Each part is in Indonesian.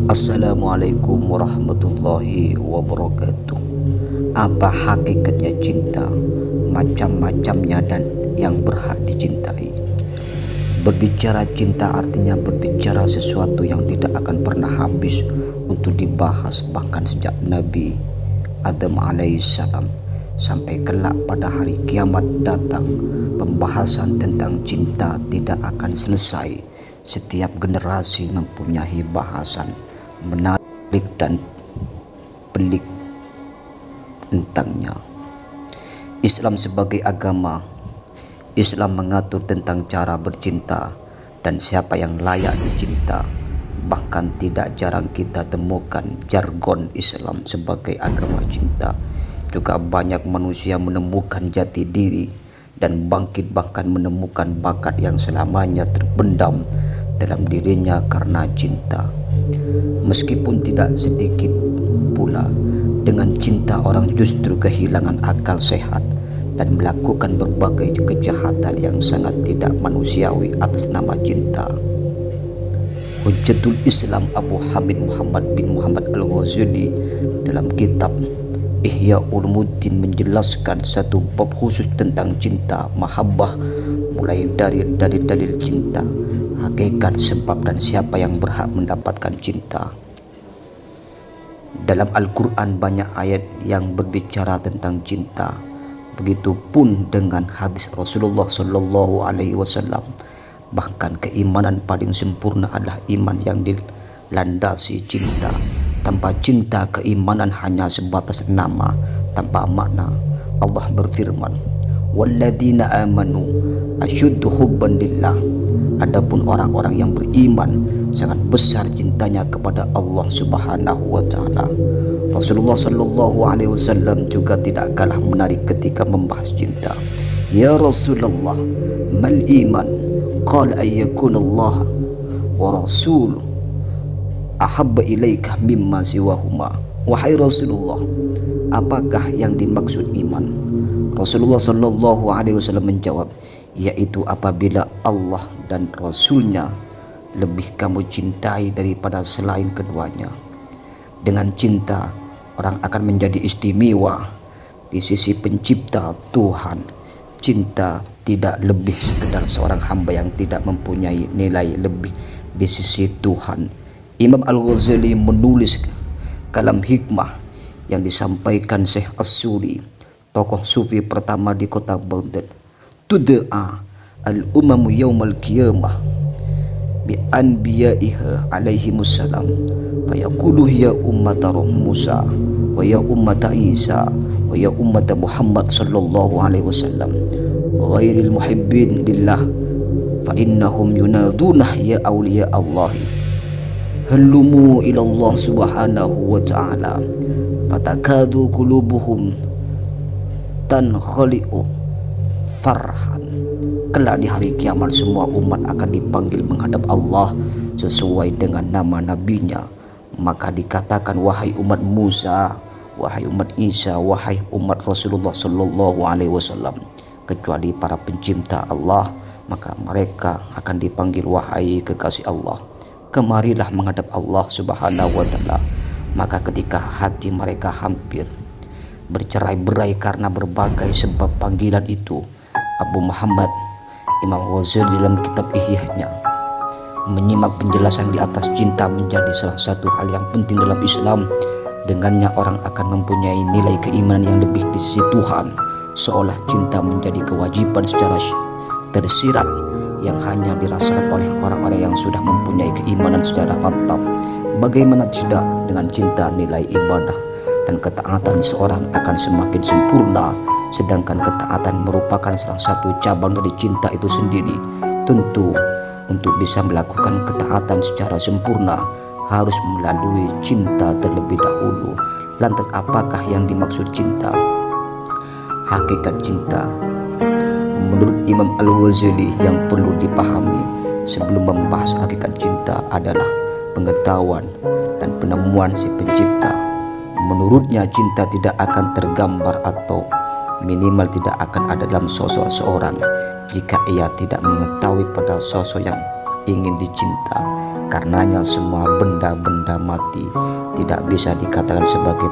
Assalamualaikum warahmatullahi wabarakatuh. Apa hakikatnya cinta, macam-macamnya dan yang berhak dicintai? Berbicara cinta artinya berbicara sesuatu yang tidak akan pernah habis untuk dibahas, bahkan sejak Nabi Adam alaihissalam sampai kelak pada hari kiamat datang. Pembahasan tentang cinta tidak akan selesai. Setiap generasi mempunyai bahasan menarik dan pelik tentangnya. Islam sebagai agama, Islam mengatur tentang cara bercinta dan siapa yang layak dicinta. Bahkan tidak jarang kita temukan jargon Islam sebagai agama cinta. Juga banyak manusia menemukan jati diri dan bangkit, bahkan menemukan bakat yang selamanya terpendam dalam dirinya karena cinta. Meskipun tidak sedikit pula dengan cinta orang justru kehilangan akal sehat dan melakukan berbagai kejahatan yang sangat tidak manusiawi atas nama cinta. Hujjatul Islam Abu Hamid Muhammad bin Muhammad Al-Ghazali dalam kitab Ihya Ulumuddin menjelaskan satu bab khusus tentang cinta, mahabbah, mulai dari dalil cinta, hakikat, sebab dan siapa yang berhak mendapatkan cinta. Dalam Al-Quran banyak ayat yang berbicara tentang cinta. Begitupun dengan hadis Rasulullah Sallallahu Alaihi Wasallam. Bahkan keimanan paling sempurna adalah iman yang dilandasi cinta. Tanpa cinta, keimanan hanya sebatas nama tanpa makna. Allah berfirman, "Walladzina amanu asyuddu hubban lillah." Adapun orang-orang yang beriman sangat besar cintanya kepada Allah Subhanahu wa taala. Rasulullah sallallahu alaihi wasallam juga tidak kalah menarik ketika membahas cinta. "Ya Rasulullah, mal iman?" Qala ayyakuna Allah wa rasuluhu ahabba ilaika mimma siwahuma. Wahai Rasulullah, apakah yang dimaksud iman? Rasulullah sallallahu alaihi wasallam menjawab, yaitu apabila Allah dan Rasulnya lebih kamu cintai daripada selain keduanya. Dengan cinta, orang akan menjadi istimewa di sisi pencipta Tuhan. Cinta tidak lebih sekedar seorang hamba yang tidak mempunyai nilai lebih di sisi Tuhan. Imam Al-Ghazali menulis kalam hikmah yang disampaikan Syekh As-Suri, tokoh sufi pertama di kota Baghdad. Tud'a al-umamu yawmal qiyamah bi anbiya'iha alaihimussalam fayaqulu ya ummata Musa wa ya ummata Isa wa ya ummata Muhammad sallallahu alaihi wasallam ghairil muhibbin lillah fa innahum yunaduna ya awliya Allahi halumu ila Allah subhanahu wa ta'ala fatakadu qulubuhum tankhali'u farhan. Kelak di hari kiamat semua umat akan dipanggil menghadap Allah sesuai dengan nama nabinya. Maka dikatakan, wahai umat Musa, wahai umat Isa, wahai umat Rasulullah sallallahu alaihi wasallam, kecuali para pencinta Allah, maka mereka akan dipanggil wahai kekasih Allah, kemarilah menghadap Allah subhanahu wa ta'ala. Maka ketika hati mereka hampir bercerai-berai karena berbagai sebab panggilan itu, Abu Muhammad Imam Ghazali dalam kitab Ihya-nya menyimak penjelasan di atas cinta menjadi salah satu hal yang penting dalam Islam. Dengannya orang akan mempunyai nilai keimanan yang lebih di sisi Tuhan, seolah cinta menjadi kewajiban secara tersirat yang hanya dirasakan oleh orang-orang yang sudah mempunyai keimanan secara mantap. Bagaimana tidak dengan cinta, nilai ibadah dan ketaatan seorang akan semakin sempurna, sedangkan ketaatan merupakan salah satu cabang dari cinta itu sendiri. Tentu untuk bisa melakukan ketaatan secara sempurna harus melalui cinta terlebih dahulu. Lantas apakah yang dimaksud cinta? Hakikat cinta menurut Imam Al-Ghazali yang perlu dipahami sebelum membahas hakikat cinta adalah pengetahuan dan penemuan si pencipta. Menurutnya cinta tidak akan tergambar atau minimal tidak akan ada dalam sosok seorang jika ia tidak mengetahui pada sosok yang ingin dicinta. Karenanya semua benda-benda mati tidak bisa dikatakan sebagai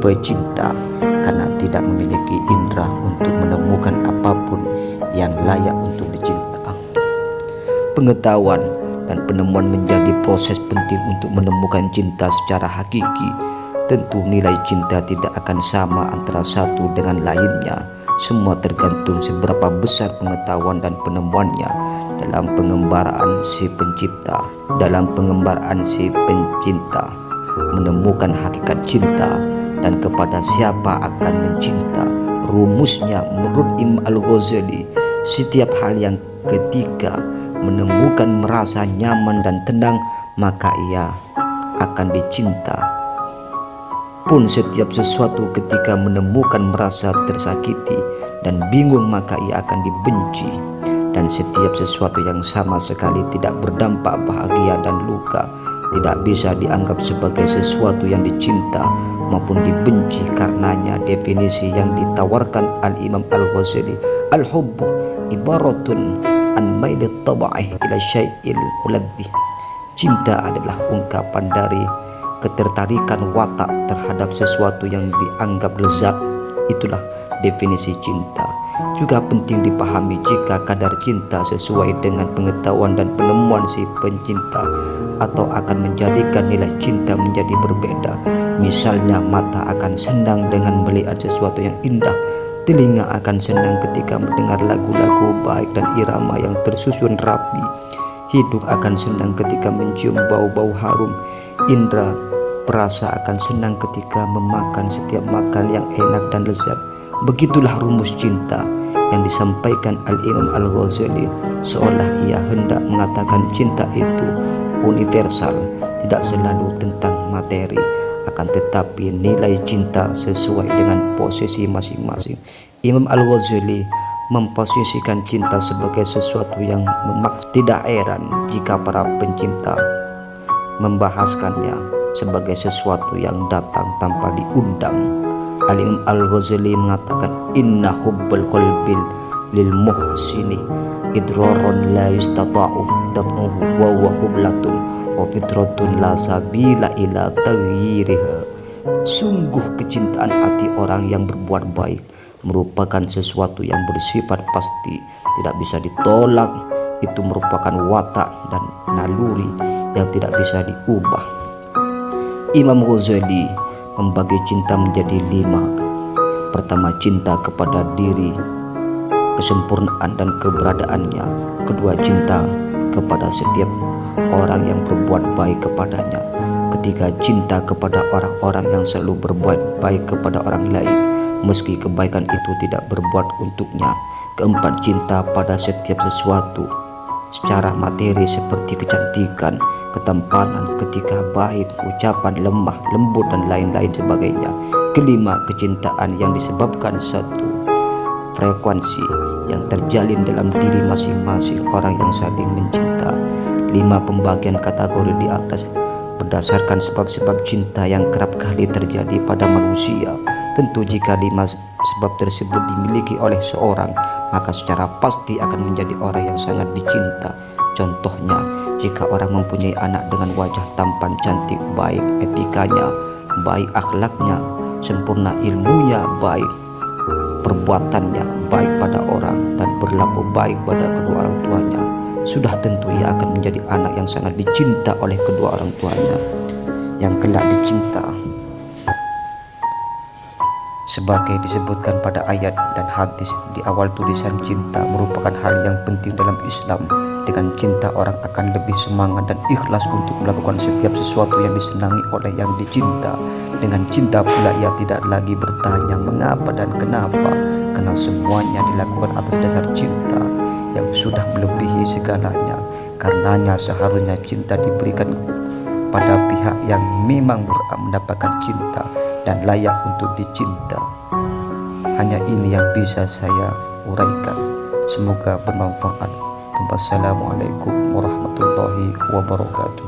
pecinta karena tidak memiliki indera untuk menemukan apapun yang layak untuk dicinta. Pengetahuan dan penemuan menjadi proses penting untuk menemukan cinta secara hakiki. Tentu nilai cinta tidak akan sama antara satu dengan lainnya. Semua tergantung seberapa besar pengetahuan dan penemuannya dalam pengembaraan si pencipta. Dalam pengembaraan si pencinta menemukan hakikat cinta dan kepada siapa akan mencinta. Rumusnya menurut Imam Al-Ghazali, setiap hal yang ketika menemukan merasa nyaman dan tenang maka ia akan dicinta. Pun setiap sesuatu ketika menemukan merasa tersakiti dan bingung maka ia akan dibenci. Dan setiap sesuatu yang sama sekali tidak berdampak bahagia dan luka tidak bisa dianggap sebagai sesuatu yang dicinta maupun dibenci. Karenanya definisi yang ditawarkan Al-Imam Al-Ghazali, al-hubbu ibaratun an maili taba'i ila syai'il muladzi. Cinta adalah ungkapan dari ketertarikan watak terhadap sesuatu yang dianggap lezat. Itulah definisi cinta. Juga penting dipahami jika kadar cinta sesuai dengan pengetahuan dan penemuan si pencinta atau akan menjadikan nilai cinta menjadi berbeda. Misalnya mata akan senang dengan melihat sesuatu yang indah, telinga akan senang ketika mendengar lagu-lagu baik dan irama yang tersusun rapi, hidung akan senang ketika mencium bau-bau harum, indera perasa akan senang ketika memakan setiap makan yang enak dan lezat. Begitulah rumus cinta yang disampaikan Al-Imam Al-Ghazali, seolah ia hendak mengatakan cinta itu universal, tidak selalu tentang materi, akan tetapi nilai cinta sesuai dengan posisi masing-masing. Imam Al-Ghazali memposisikan cinta sebagai sesuatu yang tidak heran jika para pencipta membahaskannya sebagai sesuatu yang datang tanpa diundang. Al-Imam Al-Ghazali mengatakan, inna hubbal qalbil lil muhsini idrarun la yustata'u daf'uhu wa huwa hublatun wa fitratun la sabila ila taghyiriha. Sungguh kecintaan hati orang yang berbuat baik merupakan sesuatu yang bersifat pasti, tidak bisa ditolak. Itu merupakan watak dan naluri yang tidak bisa diubah. Imam Ghazali membagi cinta menjadi 5. Pertama, cinta kepada diri, kesempurnaan dan keberadaannya. Kedua, cinta kepada setiap orang yang berbuat baik kepadanya. Ketiga, cinta kepada orang-orang yang selalu berbuat baik kepada orang lain meski kebaikan itu tidak berbuat untuknya. Keempat, cinta pada setiap sesuatu secara materi seperti kecantikan, ketampanan, ketika baik, ucapan lemah, lembut dan lain-lain sebagainya. Kelima, kecintaan yang disebabkan satu frekuensi yang terjalin dalam diri masing-masing orang yang saling mencinta. 5. Pembagian kategori di atas berdasarkan sebab-sebab cinta yang kerap kali terjadi pada manusia. Tentu jika 5 sebab tersebut dimiliki oleh seorang, maka secara pasti akan menjadi orang yang sangat dicinta. Contohnya, jika orang mempunyai anak dengan wajah tampan, cantik, baik etikanya, baik akhlaknya, sempurna ilmunya, baik perbuatannya, baik pada orang dan berlaku baik pada kedua orang tuanya, sudah tentu ia akan menjadi anak yang sangat dicinta oleh kedua orang tuanya, yang kelak dicinta sebagai disebutkan pada ayat dan hadis di awal tulisan. Cinta merupakan hal yang penting dalam Islam. Dengan cinta orang akan lebih semangat dan ikhlas untuk melakukan setiap sesuatu yang disenangi oleh yang dicinta. Dengan cinta pula ia tidak lagi bertanya mengapa dan kenapa, karena semuanya dilakukan atas dasar cinta yang sudah melebihi segalanya. Karenanya seharusnya cinta diberikan pada pihak yang memang berhak mendapatkan cinta dan layak untuk dicinta. Hanya ini yang bisa saya uraikan. Semoga bermanfaat. Wassalamualaikum warahmatullahi wabarakatuh.